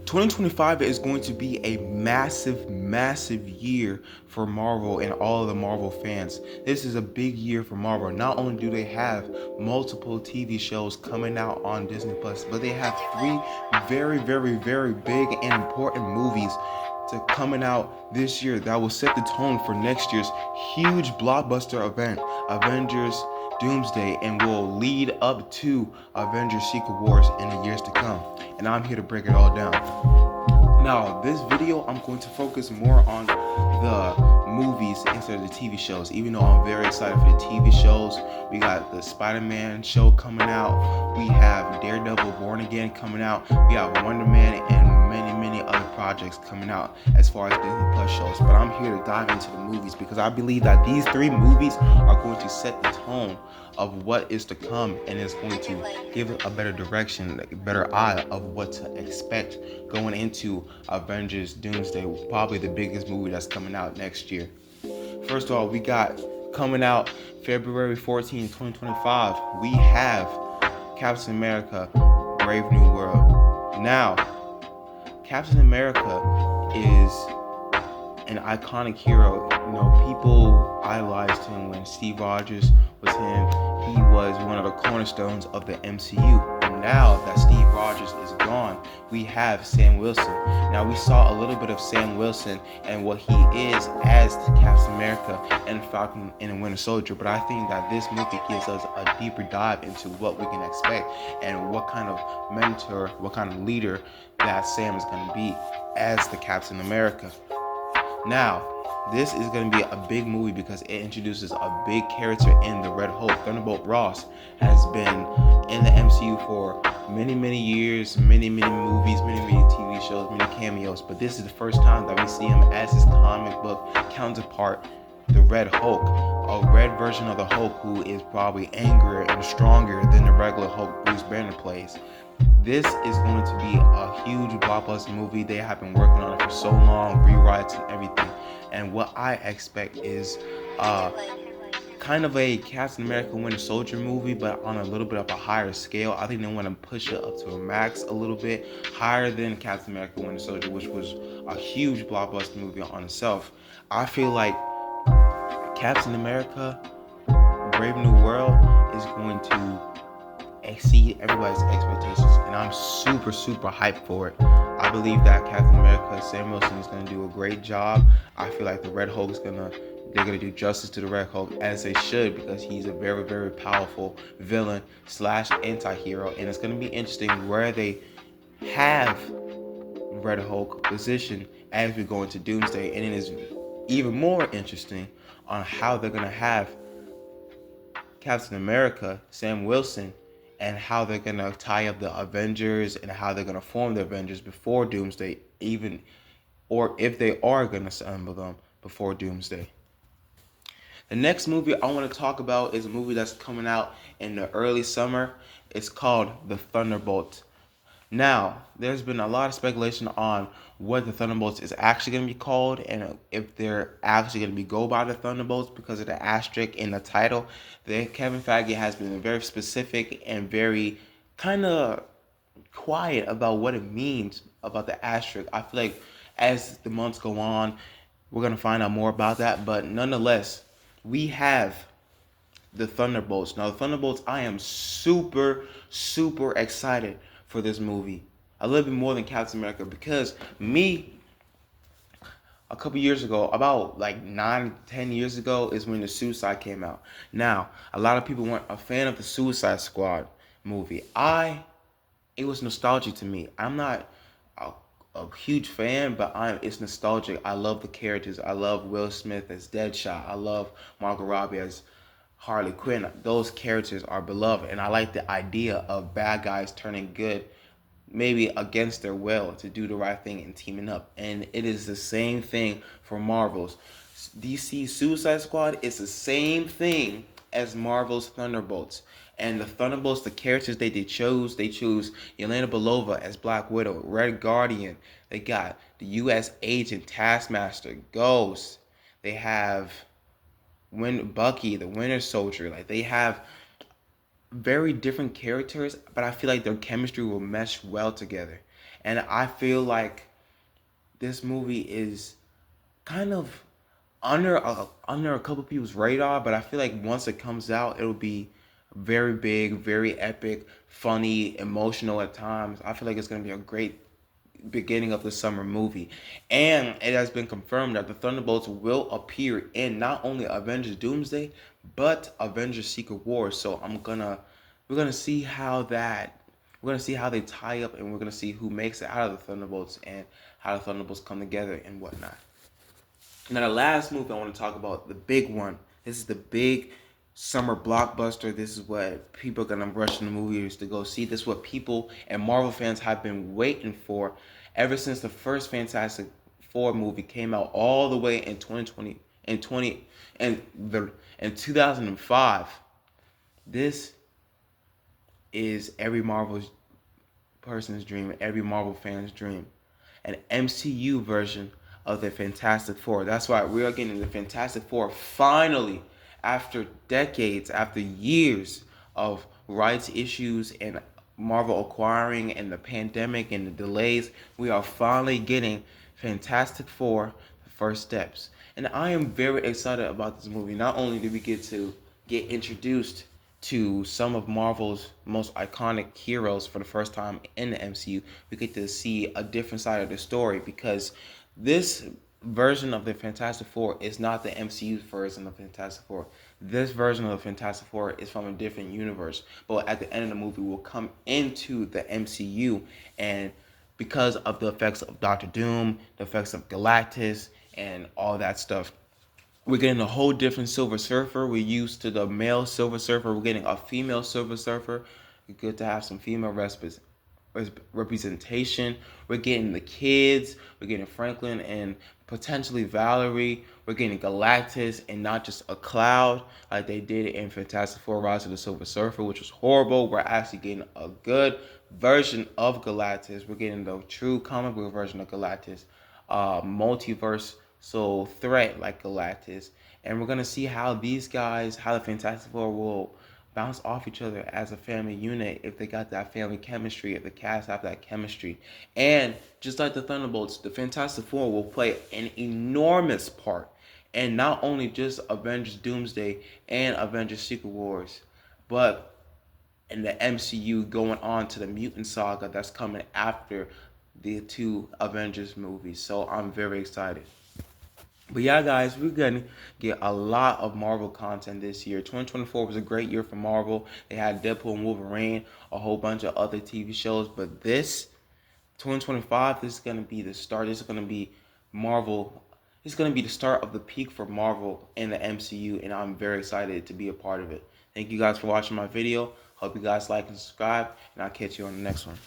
2025 is going to be a massive year for Marvel and all of the Marvel fans. This is a big year for Marvel. Not only do they have multiple TV shows coming out on Disney Plus, but they have three very big and important movies to coming out this year that will set the tone for next year's huge blockbuster event, Avengers Doomsday, and will lead up to Avengers Secret Wars in the years to come. And I'm here to break it all down. Now, this video, I'm going to focus more on the movies instead of the TV shows, even though I'm very excited for the TV shows. We got the Spider-Man show coming out. We have Daredevil Born Again coming out. We have Wonder Man and many other projects coming out as far as Disney Plus shows. But I'm here to dive into the movies because I believe that these three movies are going to set the tone of what is to come, and it's going to give a better direction, a better eye of what to expect going into Avengers Doomsday, probably the biggest movie that's coming out next year. First of all, we got coming out February 14, 2025, we have Captain America, Brave New World. Now, Captain America is an iconic hero. You know, people idolized him when Steve Rogers was him. He was one of the cornerstones of the MCU. And now that Steve Rogers is gone, we have Sam Wilson. Now, we saw a little bit of Sam Wilson and what he is as Captain America and Falcon and the Winter Soldier, but I think that this movie gives us a deeper dive into what we can expect and what kind of mentor, what kind of leader that Sam is going to be as the Captain America. Now, this is going to be a big movie because it introduces a big character in the Red Hulk. Thunderbolt Ross has been in the MCU for many years, many movies, many TV shows, many cameos, but this is the first time that we see him as his comic book counterpart, the Red Hulk, a red version of the Hulk who is probably angrier and stronger than the regular Hulk Bruce Banner plays. This is going to be a huge blockbuster movie. They have been working on it for so long, rewrites and everything. And what I expect is kind of a Captain America Winter Soldier movie, but on a little bit of a higher scale. I think they want to push it up to a max a little bit higher than Captain America Winter Soldier, which was a huge blockbuster movie on itself. I feel like Captain America Brave New World is going to exceed everybody's expectations, and I'm super hyped for it. I believe that Captain America, Sam Wilson, is going to do a great job. I feel like the Red Hulk is they're gonna do justice to the Red Hulk, as they should, because he's a very powerful villain / anti-hero, and it's gonna be interesting where they have Red Hulk positioned as we go into Doomsday, and it is even more interesting on how they're gonna have Captain America, Sam Wilson, and how they're going to tie up the Avengers and how they're going to form the Avengers before Doomsday, even, or if they are going to assemble them before Doomsday. The next movie I want to talk about is a movie that's coming out in the early summer. It's called The Thunderbolts. Now, there's been a lot of speculation on what the Thunderbolts is actually going to be called and if they're actually going to go by the Thunderbolts because of the asterisk in the title. Kevin Feige has been very specific and very kind of quiet about what it means about the asterisk. I feel like as the months go on, we're going to find out more about that. But nonetheless, we have the Thunderbolts. Now, the Thunderbolts, I am super excited for this movie. A little bit more than Captain America, because a couple years ago, about like 9-10 years ago, is when the Suicide came out. Now, a lot of people weren't a fan of the Suicide Squad movie. It was nostalgic to me. I'm not a huge fan, but it's nostalgic. I love the characters. I love Will Smith as Deadshot. I love Margot Robbie as Harley Quinn. Those characters are beloved, and I like the idea of bad guys turning good, maybe against their will, to do the right thing and teaming up. And it is the same thing for Marvel's DC Suicide Squad. It's the same thing as Marvel's Thunderbolts. And the Thunderbolts, the characters they chose Yelena Belova as Black Widow, Red Guardian. They got the U.S. Agent, Taskmaster, Ghost. They have Bucky, the Winter Soldier. Like, they have very different characters, but I feel like their chemistry will mesh well together. And I feel like this movie is kind of under a couple people's radar, but I feel like once it comes out, it'll be very big, very epic, funny, emotional at times. I feel like it's gonna be a great beginning of the summer movie, and it has been confirmed that the Thunderbolts will appear in not only Avengers Doomsday, but Avengers Secret Wars. So we're gonna see how that we're gonna see how they tie up, and we're gonna see who makes it out of the Thunderbolts and how the Thunderbolts come together and whatnot. Now, the last movie I want to talk about, the big one. This is the big summer blockbuster. This is what people are gonna rush in the movies to go see. This is what people and Marvel fans have been waiting for ever since the first Fantastic Four movie came out, all the way in 2020 and 20 and the in 2005. This is every Marvel person's dream, every Marvel fan's dream. An MCU version of the Fantastic Four. That's why we are getting the Fantastic Four finally, after decades, after years of rights issues and Marvel acquiring and the pandemic and the delays. We are finally getting Fantastic Four, the first steps. And I am very excited about this movie. Not only do we get to get introduced to some of Marvel's most iconic heroes for the first time in the MCU, we get to see a different side of the story, because this version of the Fantastic Four is not the MCU version of Fantastic Four. This version of the Fantastic Four is from a different universe, but at the end of the movie will come into the MCU, and because of the effects of Doctor Doom, the effects of Galactus, and all that stuff, we're getting a whole different Silver Surfer. We're used to the male Silver Surfer. We're getting a female Silver Surfer. It's good to have some female representation. We're getting the kids. We're getting Franklin and potentially Valerie. We're getting Galactus and not just a cloud like they did in Fantastic Four: Rise of the Silver Surfer, which was horrible. We're actually getting a good version of Galactus. We're getting the true comic book version of Galactus, multiverse threat like Galactus, and we're gonna see how these guys, how the Fantastic Four will bounce off each other as a family unit, if they got that family chemistry, if the cast have that chemistry. And just like the Thunderbolts, the Fantastic Four will play an enormous part, and not only just Avengers Doomsday and Avengers Secret Wars, but in the MCU going on to the mutant saga that's coming after the two Avengers movies. So I'm very excited. But yeah, guys, we're gonna get a lot of Marvel content this year. 2024 was a great year for Marvel. They had Deadpool and Wolverine, a whole bunch of other TV shows. But this 2025, this is gonna be the start. This is gonna be Marvel. This is gonna be the start of the peak for Marvel in the MCU, and I'm very excited to be a part of it. Thank you guys for watching my video. Hope you guys like and subscribe, and I'll catch you on the next one.